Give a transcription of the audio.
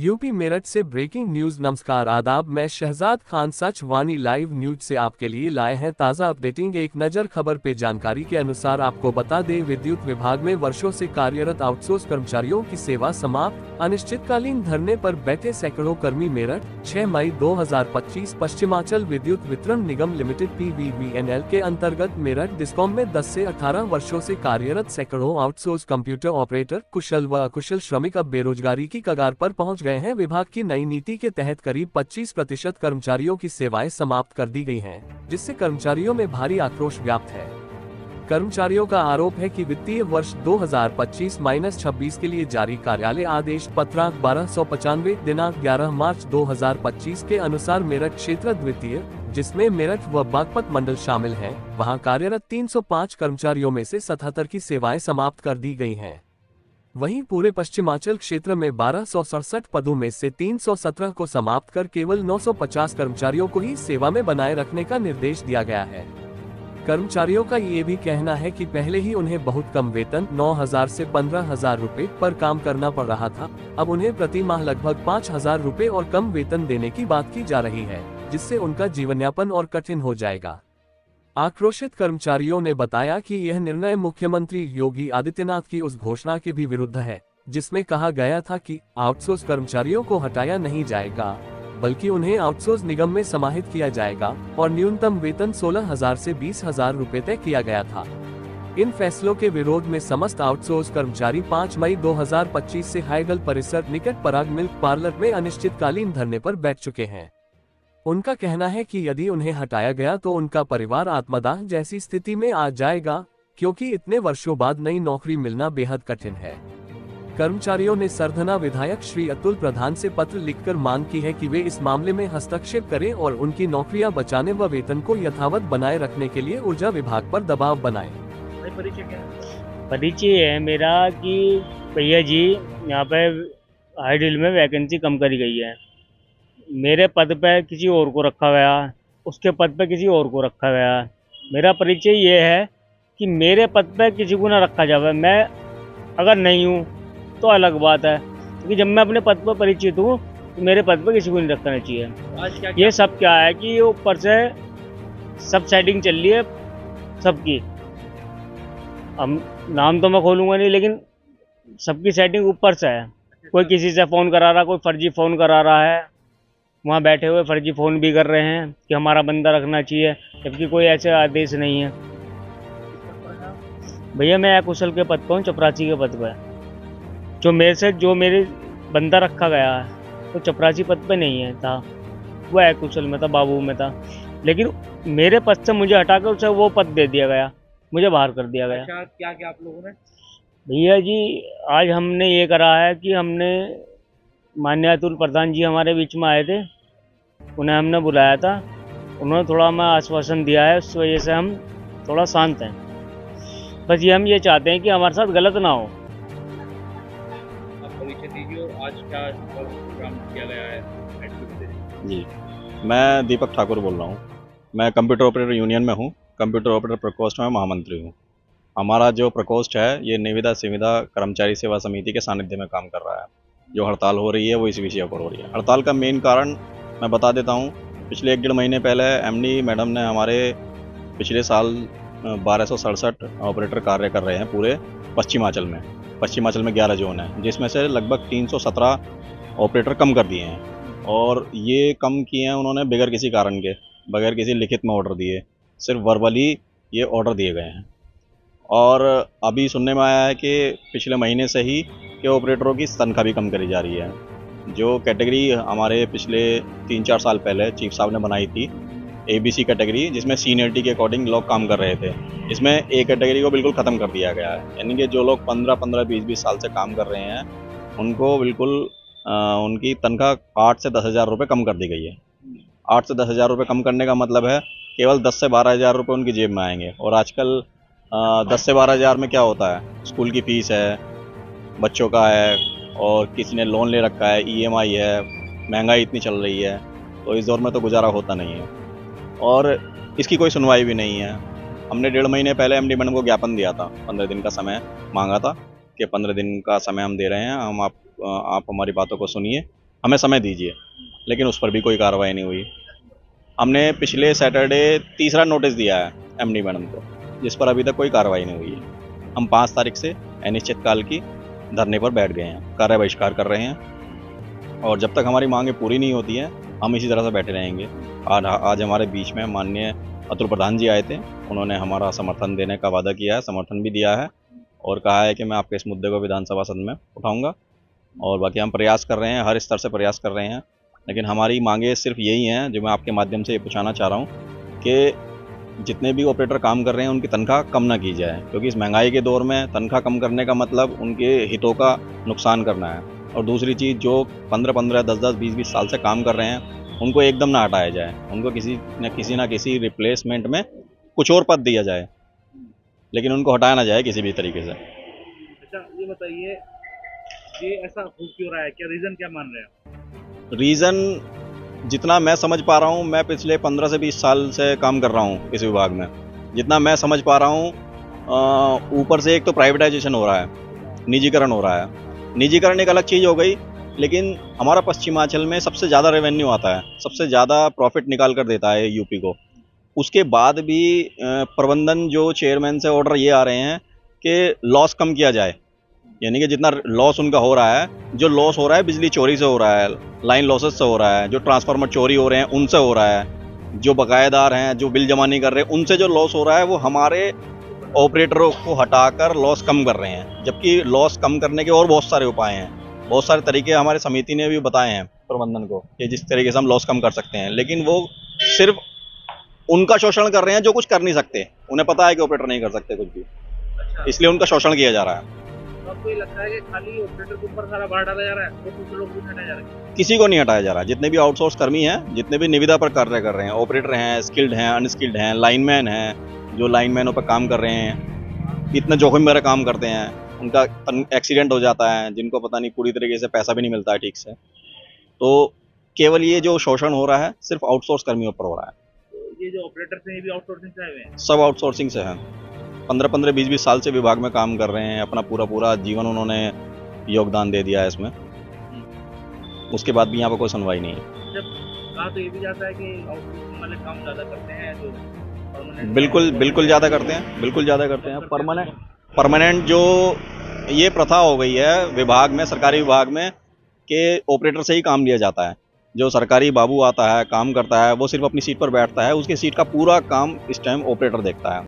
UP Meerut से breaking news. नमस्कार, आदाब। मैं शहजाद खान सच वानी लाइव न्यूज से आपके लिए लाए हैं ताज़ा अपडेटिंग। एक नज़र खबर पे। जानकारी के अनुसार आपको बता दें, विद्युत विभाग में वर्षों से कार्यरत आउटसोर्स कर्मचारियों की सेवा समाप्त। अनिश्चितकालीन धरने पर बैठे सैकड़ों कर्मी। मेरठ 6 मई 2025। पश्चिमांचल विद्युत वितरण निगम लिमिटेड (PVVNL) के अंतर्गत मेरठ डिस्कॉम में 10 से 18 वर्षों से कार्यरत सैकड़ों आउटसोर्स कंप्यूटर ऑपरेटर, कुशल व अकुशल श्रमिक अब बेरोजगारी की कगार पर पहुंच गए हैं। विभाग की नई नीति के तहत करीब 25% कर्मचारियों की सेवाएं समाप्त कर दी गई हैं, जिससे कर्मचारियों में भारी आक्रोश व्याप्त है। कर्मचारियों का आरोप है कि वित्तीय वर्ष 2025-26 के लिए जारी कार्यालय आदेश पत्रांक 1295 दिनांक 11 मार्च 2025 के अनुसार मेरठ क्षेत्र द्वितीय, जिसमें मेरठ व बागपत मंडल शामिल हैं, वहां कार्यरत 305 कर्मचारियों में से 77 की सेवाएं समाप्त कर दी गई हैं। वहीं पूरे पश्चिमांचल क्षेत्र में 1267 पदों में से 317 को समाप्त कर केवल 950 कर्मचारियों को ही सेवा में बनाए रखने का निर्देश दिया गया है। कर्मचारियों का ये भी कहना है कि पहले ही उन्हें बहुत कम वेतन 9,000 से 15,000 रुपए पर काम करना पड़ रहा था। अब उन्हें प्रति माह लगभग 5,000 रुपए और कम वेतन देने की बात की जा रही है, जिससे उनका जीवनयापन और कठिन हो जाएगा। आक्रोशित कर्मचारियों ने बताया कि यह निर्णय मुख्यमंत्री योगी आदित्यनाथ की उस घोषणा के भी विरुद्ध है, जिसमें कहा गया था कि आउटसोर्स कर्मचारियों को हटाया नहीं जाएगा, बल्कि उन्हें आउटसोर्स निगम में समाहित किया जाएगा और न्यूनतम वेतन 16,000 से 20,000 रुपए तय किया गया था। इन फैसलों के विरोध में समस्त आउटसोर्स कर्मचारी 5 मई 2025 से हाईगल परिसर निकट पराग मिल्क पार्लर में अनिश्चितकालीन धरने पर बैठ चुके हैं। उनका कहना है कि यदि उन्हें हटाया गया तो उनका परिवार आत्मदाह जैसी स्थिति में आ जाएगा, क्योंकि इतने वर्षों बाद नई नौकरी मिलना बेहद कठिन है। कर्मचारियों ने सरधना विधायक श्री अतुल प्रधान से पत्र लिखकर मांग की है कि वे इस मामले में हस्तक्षेप करें और उनकी नौकरियां बचाने व वेतन को यथावत बनाए रखने के लिए ऊर्जा विभाग पर दबाव बनाएं। परिचय है मेरा कि भैया जी, यहाँ पे हाईडिल में वैकेंसी कम करी गई है, मेरे पद पे किसी और को रखा गया, उसके पद पे किसी और को रखा गया। मेरा परिचय ये है कि मेरे पद पे किसी को ना रखा जाए। मैं अगर नहीं हूँ तो अलग बात है, क्योंकि जब मैं अपने पद पर परिचित हूँ तो मेरे पद पे किसी को नहीं रखना चाहिए। आज क्या ये सब क्या है कि ऊपर से सब सेटिंग चल रही है सबकी। अब नाम तो मैं खोलूंगा नहीं, लेकिन सबकी सेटिंग ऊपर से है। कोई किसी से फ़ोन करा रहा, कोई फर्जी फ़ोन करा रहा है, वहाँ बैठे हुए फर्जी फ़ोन भी कर रहे हैं कि हमारा बंदा रखना चाहिए, जबकि कोई ऐसे आदेश नहीं है। भैया मैं अकुशल के पद पर हूँ, चपरासी के पद पर। जो मेरे बंदा रखा गया है तो चपरासी पद पे नहीं है था, वो अकुशल में था, बाबू में था। लेकिन मेरे पद से मुझे हटाकर उसे वो पद दे दिया गया, मुझे बाहर कर दिया गया। अच्छा, क्या क्या आप लोगों ने? भैया जी, आज हमने ये करा है कि हमने माननीय अतुल प्रधान जी हमारे बीच में आए थे, उन्हें हमने बुलाया था, उन्होंने थोड़ा हमें आश्वासन दिया है, उस वजह से हम थोड़ा शांत हैं। बस ये हम ये चाहते हैं कि हमारे साथ गलत ना हो। आप परिचय दीजिए और आज क्या प्रोग्राम किया गया है? जी, मैं दीपक ठाकुर बोल रहा हूँ। मैं कंप्यूटर ऑपरेटर यूनियन में हूँ, कंप्यूटर ऑपरेटर प्रकोष्ठ में महामंत्री हूँ। हमारा जो प्रकोष्ठ है ये निविदा संविदा कर्मचारी सेवा समिति के सानिध्य में काम कर रहा है। जो हड़ताल हो रही है वो इस विषय पर हो रही है। हड़ताल का मेन कारण मैं बता देता हूँ। पिछले 1-1.5 महीने पहले एमडी मैडम ने हमारे पिछले साल 1267 ऑपरेटर कार्य कर रहे हैं पूरे पश्चिमांचल में। पश्चिमांचल में 11 जोन है, जिसमें से लगभग 317 ऑपरेटर कम कर दिए हैं। और ये कम किए हैं उन्होंने बगैर किसी कारण के, बगैर किसी लिखित में ऑर्डर दिए, सिर्फ वर्बली ये ऑर्डर दिए गए हैं। और अभी सुनने में आया है कि पिछले महीने से ही कि ऑपरेटरों की तनख्वाह भी कम करी जा रही है। जो कैटेगरी हमारे पिछले 3-4 साल पहले चीफ साहब ने बनाई थी, ABC कैटेगरी, जिसमें सीनियरिटी के अकॉर्डिंग लोग काम कर रहे थे, इसमें A कैटेगरी को बिल्कुल ख़त्म कर दिया गया है। यानी कि जो लोग 15-15, 20-20 साल से काम कर रहे हैं उनको बिल्कुल उनकी तनख्वाह 8 से 10,000 रुपये कम कर दी गई है। 8 से 10,000 रुपये कम करने का मतलब है केवल 10 से 12,000 रुपये उनकी जेब में आएंगे। और आजकल 10 से 12,000 में क्या होता है, स्कूल की फ़ीस है, बच्चों का है, और किसी ने लोन ले रखा है, EMI है, महंगाई इतनी चल रही है, तो इस दौर में तो गुजारा होता नहीं है। और इसकी कोई सुनवाई भी नहीं है। हमने 1.5 महीने पहले एमडी मैडम को ज्ञापन दिया था, 15 दिन का समय मांगा था कि 15 दिन का समय हम दे रहे हैं, आप हमारी बातों को सुनिए, हमें समय दीजिए, लेकिन उस पर भी कोई कार्रवाई नहीं हुई। हमने पिछले सैटरडे तीसरा नोटिस दिया है एमडी मैडम को, जिस पर अभी तक कोई कार्रवाई नहीं हुई है। हम 5 तारीख से अनिश्चितकाल की धरने पर बैठ गए हैं, कार्य बहिष्कार कर रहे हैं, और जब तक हमारी मांगें पूरी नहीं होती हैं हम इसी तरह से बैठे रहेंगे। आज हमारे बीच में माननीय अतुल प्रधान जी आए थे, उन्होंने हमारा समर्थन देने का वादा किया है, समर्थन भी दिया है, और कहा है कि मैं आपके इस मुद्दे को विधानसभा सदन में उठाऊंगा। और बाकी हम प्रयास कर रहे हैं, हर स्तर से प्रयास कर रहे हैं, लेकिन हमारी मांगें सिर्फ यही हैं जो मैं आपके माध्यम से ये पूछाना चाह रहा हूँ कि जितने भी ऑपरेटर काम कर रहे हैं उनकी तनख्वाह कम ना की जाए, क्योंकि इस महंगाई के दौर में तनख्वाह कम करने का मतलब उनके हितों का नुकसान करना है। और दूसरी चीज़, जो 15-15, 10-10, 20-20 साल से काम कर रहे हैं उनको एकदम ना हटाया जाए, उनको किसी न किसी रिप्लेसमेंट में कुछ और पद दिया जाए, लेकिन उनको हटाया ना जाए किसी भी तरीके से। अच्छा, ये बताइए, ये ऐसा हो क्यों रहा है? क्या रीजन क्या मान रहे हैं? रीज़न जितना मैं समझ पा रहा हूँ, मैं पिछले 15 से 20 साल से काम कर रहा हूँ इस विभाग में, जितना मैं समझ पा रहा हूँ, ऊपर से एक तो प्राइवेटाइजेशन हो रहा है, निजीकरण हो रहा है। निजीकरण एक अलग चीज़ हो गई, लेकिन हमारा पश्चिमांचल में सबसे ज़्यादा रेवेन्यू आता है, सबसे ज़्यादा प्रॉफिट निकाल कर देता है यूपी को। उसके बाद भी प्रबंधन जो चेयरमैन से ऑर्डर ये आ रहे हैं कि लॉस कम किया जाए, यानी कि जितना लॉस उनका हो रहा है, जो लॉस हो रहा है बिजली चोरी से हो रहा है, लाइन लॉसेस से हो रहा है, जो ट्रांसफार्मर चोरी हो रहे हैं उनसे हो रहा है, जो बकायेदार हैं जो बिल जमा नहीं कर रहे उनसे जो लॉस हो रहा है, वो हमारे ऑपरेटरों को हटाकर लॉस कम कर रहे हैं। जबकि लॉस कम करने के और बहुत सारे उपाय हैं, बहुत सारे तरीके हमारे समिति ने भी बताए हैं प्रबंधन को कि जिस तरीके से हम लॉस कम कर सकते हैं, लेकिन वो सिर्फ उनका शोषण कर रहे हैं जो कुछ कर नहीं सकते। उन्हें पता है कि ऑपरेटर नहीं कर सकते कुछ भी, इसलिए उनका शोषण किया जा रहा है। तो आपको ये लगता है कि खाली ऑपरेटर के ऊपर सारा भार डाला जा रहा है और दूसरे लोग भी नहीं हटाया जा रहा है? किसी को नहीं हटाया जा रहा। जितने भी आउटसोर्स कर्मी हैं, जितने भी निविदा पर कार्य कर रहे हैं, ऑपरेटर हैं, स्किल्ड हैं, अनस्किल्ड हैं, लाइनमैन हैं, जो लाइनमैनों पर काम कर रहे हैं, इतना जोखिम भरा काम करते हैं, उनका एक्सीडेंट हो जाता है, जिनको पता नहीं पूरी तरीके से पैसा भी नहीं मिलता है ठीक से। तो केवल ये जो शोषण हो रहा है सिर्फ आउटसोर्स कर्मियों पर हो रहा है। तो ये जो ऑपरेटर्स हैं ये भी आउटसोर्सिंग से आए हुए हैं? सब आउटसोर्सिंग से हैं। 15-15, 20-20 साल से विभाग में काम कर रहे हैं, अपना पूरा जीवन उन्होंने योगदान दे दिया है इसमें, उसके बाद भी यहाँ पर कोई सुनवाई नहीं है। जब कहा तो ये भी जाता है कि आउटसोर्सिंग वाले काम ज़्यादा करते हैं जो परमानेंट? बिल्कुल ज़्यादा करते हैं, बिल्कुल ज़्यादा करते हैं। परमानेंट जो ये प्रथा हो गई है विभाग में, सरकारी विभाग में, कि ऑपरेटर से ही काम लिया जाता है। जो सरकारी बाबू आता है, काम करता है, वो सिर्फ अपनी सीट पर बैठता है, उसकी सीट का पूरा काम इस टाइम ऑपरेटर देखता है।